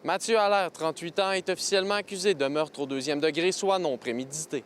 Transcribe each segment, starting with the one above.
Mathieu Allaire, 38 ans, est officiellement accusé de meurtre au deuxième degré, soit non prémédité.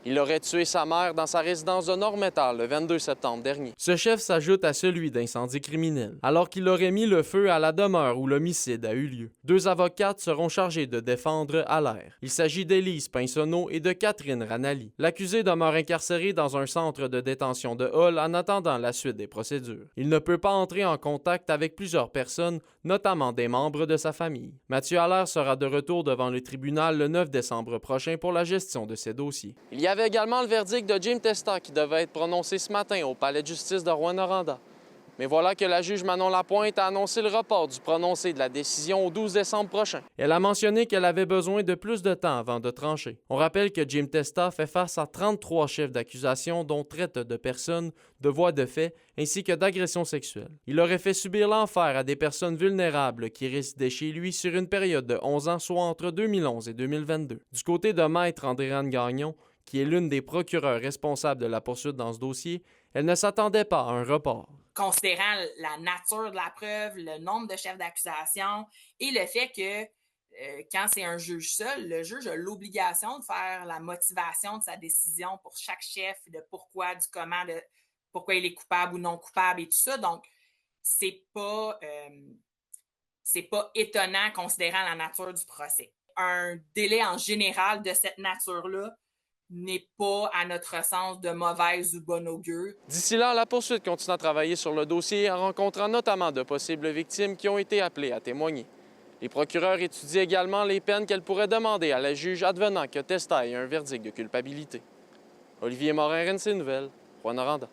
Il aurait tué sa mère dans sa résidence de Nord-Métal le 22 septembre dernier. Ce chef s'ajoute à celui d'incendie criminel, alors qu'il aurait mis le feu à la demeure où l'homicide a eu lieu. 2 avocates seront chargées de défendre Allaire. Il s'agit d'Élise Pinsonneau et de Catherine Ranalli. L'accusé demeure incarcéré dans un centre de détention de Hull en attendant la suite des procédures. Il ne peut pas entrer en contact avec plusieurs personnes, notamment des membres de sa famille. Mathieu Allaire sera de retour devant le tribunal le 9 décembre prochain pour la gestion de ses dossiers. Il y avait également le verdict de Jim Testa qui devait être prononcé ce matin au palais de justice de Rouyn-Noranda. Mais voilà que la juge Manon Lapointe a annoncé le report du prononcé de la décision au 12 décembre prochain. Elle a mentionné qu'elle avait besoin de plus de temps avant de trancher. On rappelle que Jim Testa fait face à 33 chefs d'accusation dont traite de personnes, de voies de fait ainsi que d'agressions sexuelles. Il aurait fait subir l'enfer à des personnes vulnérables qui résidaient chez lui sur une période de 11 ans, soit entre 2011 et 2022. Du côté de Maître Andréane Gagnon, qui est l'une des procureurs responsables de la poursuite dans ce dossier, elle ne s'attendait pas à un report. Considérant la nature de la preuve, le nombre de chefs d'accusation et le fait que quand c'est un juge seul, le juge a l'obligation de faire la motivation de sa décision pour chaque chef, de pourquoi, du comment, de pourquoi il est coupable ou non coupable et tout ça. Donc, c'est pas étonnant considérant la nature du procès. Un délai en général de cette nature-là n'est pas, à notre sens, de mauvaise ou bonne augure. D'ici là, la poursuite continue à travailler sur le dossier en rencontrant notamment de possibles victimes qui ont été appelées à témoigner. Les procureurs étudient également les peines qu'elles pourraient demander à la juge advenant que Testa ait un verdict de culpabilité. Olivier Morin, RNC Nouvelles, Rouyn-Noranda.